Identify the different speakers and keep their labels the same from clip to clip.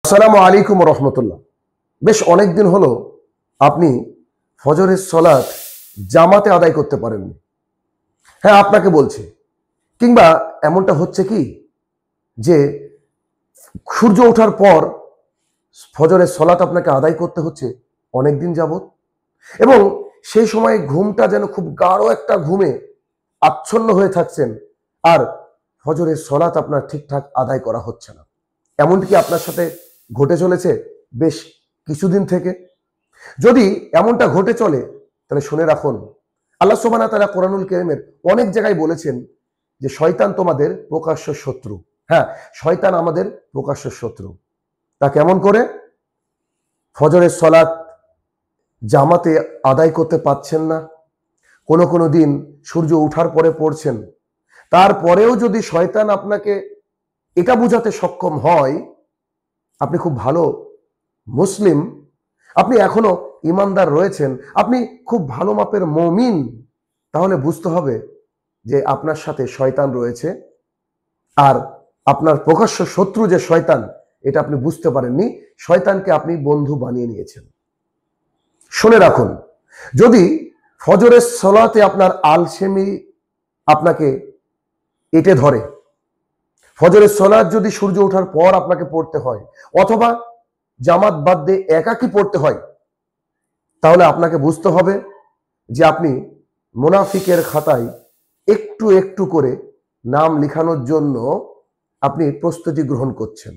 Speaker 1: আসসালামু আলাইকুম রহমতুল্লাহ। বেশ অনেকদিন হলো আপনি ফজরের সলাত জামাতে আদায় করতে পারেননি। হ্যাঁ, আপনাকে বলছি, কিংবা এমনটা হচ্ছে কি যে সূর্য ওঠার পর ফজরের সলাত আপনাকে আদায় করতে হচ্ছে অনেক দিন যাবত, এবং সেই সময় ঘুমটা যেন খুব গাঢ় একটা ঘুমে আচ্ছন্ন হয়ে থাকছেন, আর ফজরের সলাত আপনার ঠিকঠাক আদায় করা হচ্ছে না। এমনটি কি আপনার সাথে ঘটে চলেছে বেশ কিছুদিন থেকে? যদি এমনটা ঘটে চলে তাহলে শুনে রাখুন, আল্লাহ সুবহানাহু ওয়া তাআলা কোরআনুল কারীমের অনেক জায়গায় বলেছেন যে শয়তান তোমাদের প্রকাশ্য শত্রু। হ্যাঁ, শয়তান আমাদের প্রকাশ্য শত্রু। তা কেমন করে? ফজরের সলাত জামাতে আদায় করতে পারছেন না, কোনো কোনো দিন সূর্য ওঠার পরে পড়ছেন, তারপরেও যদি শয়তান আপনাকে এটা বোঝাতে সক্ষম হয় আপনি খুব ভালো মুসলিম, আপনি এখনো ইমানদার রয়েছেন, আপনি খুব ভালো মাপের মুমিন, তাহলে বুঝতে হবে যে আপনার সাথে শয়তান রয়েছে, আর আপনার প্রকাশ্য শত্রু যে শয়তান এটা আপনি বুঝতে পারেননি, শয়তানকে আপনি বন্ধু বানিয়ে নিয়েছেন। শুনে রাখুন, যদি ফজরের সলাতে আপনার আলসেমি আপনাকে এঁটে ধরে, ফজরের সলাত যদি সূর্য ওঠার পর আপনাকে পড়তে হয় অথবা জামাত বাদ দিয়ে একাকী পড়তে হয়, তাহলে আপনাকে বুঝতে হবে যে আপনি মুনাফিকের খাতায় একটু একটু করে নাম লিখানোর জন্য আপনি প্রস্তুতি গ্রহণ করছেন।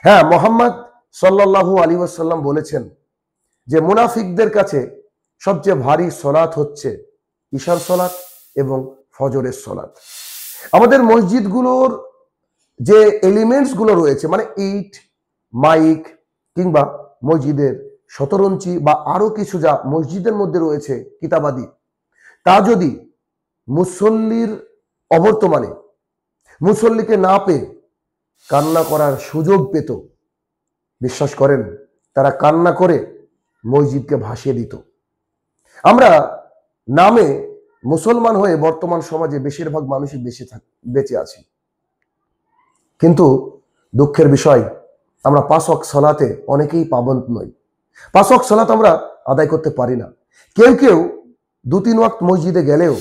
Speaker 1: হ্যাঁ, মুহাম্মদ সাল্লাল্লাহু আলাইহি ওয়াসাল্লাম বলেছেন যে মুনাফিকদের কাছে সবচেয়ে ভারী সলাত হচ্ছে ঈশার সলাত এবং ফজরের সলাত। আমাদের মসজিদগুলোর যে এলিমেন্টস গুলো রয়েছে, মানে ইট, মাইক, কিংবা মসজিদের শতরঞ্চি বা আরো কিছু যা মসজিদের মধ্যে রয়েছে কিতাবাদি, তা যদি মুসল্লির অবর্তমানে মুসল্লিকে না পেয়ে কান্না করার সুযোগ পেত, বিশ্বাস করেন তারা কান্না করে মসজিদকে ভাসিয়ে দিত। আমরা নামে মুসলমান হয়ে বর্তমান সমাজে বেশিরভাগ মানুষই বেঁচে আছি, কিন্তু দুঃখের বিষয় আমরা 5 ওয়াক্ত সালাতে অনেকেই পাবন্দ নই। 5 ওয়াক্ত সালাত আমরা আদায় করতে পারি না। কেউ কেউ 2-3 ওয়াক্ত মসজিদে গেলেও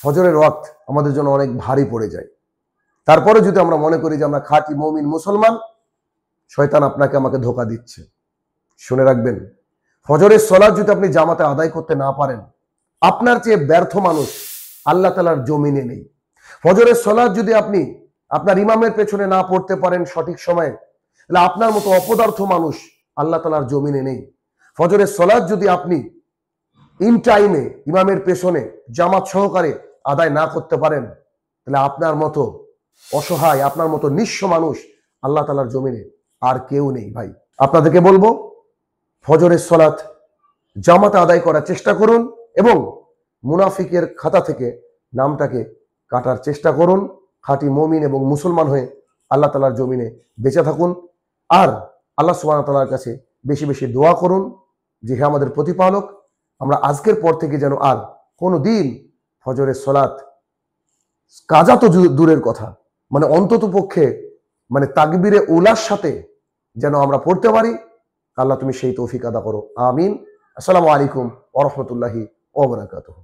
Speaker 1: ফজরের ওয়াক্ত আমাদের জন্য অনেক ভারী পড়ে যায়। তারপরে যদি আমরা মনে করি যে আমরা খাঁটি মুমিন মুসলমান, শয়তান আপনাকে আমাকে ধোঁকা দিচ্ছে। শুনে রাখবেন, ফজরের সলাত যদি আপনি জামাতে আদায় করতে না পারেন, আপনার চেয়ে ব্যর্থ মানুষ আল্লাহ তাআলার জমিনে নেই। ফজরের সলাত যদি আপনি আপনার ইমামের পেছনে না পড়তে পারেন সঠিক সময়ে, তাহলে আপনার মতো অপদার্থ মানুষ আল্লাহ তাআলার জমিনে নেই। ফজরের সলাত যদি আপনি ইন টাইমে ইমামের পেছনে জামাত সহকারে আদায় না করতে পারেন, তাহলে আপনার মতো অসহায়, আপনার মতো নিঃস্ব মানুষ আল্লাহ তাআলার জমিনে আর কেউ নেই। ভাই, আপনাদেরকে বলবো, ফজরের সলাত জামাতে আদায় করার চেষ্টা করুন এবং মুনাফিকের খাতা থেকে নামটাকে কাটার চেষ্টা করুন। খাঁটি মুমিন এবং মুসলমান হয়ে আল্লাহ তাআলার জমিনে বেঁচে থাকুন, আর আল্লাহ সুবহানাহু ওয়া তাআলার কাছে বেশি বেশি দোয়া করুন যে হে আমাদের প্রতিপালক, আমরা আজকের পর থেকে যেন আর কোনো দিন ফজরের সলাত কাজা তো দূরের কথা, মানে অন্তত পক্ষে মানে তাকবীরে উলার সাথে যেন আমরা পড়তে পারি। আল্লাহ তুমি সেই তৌফিক আদা করো, আমিন। আসসালামু আলাইকুম ওয়া রাহমাতুল্লাহি ওয়া বারাকাতুহু।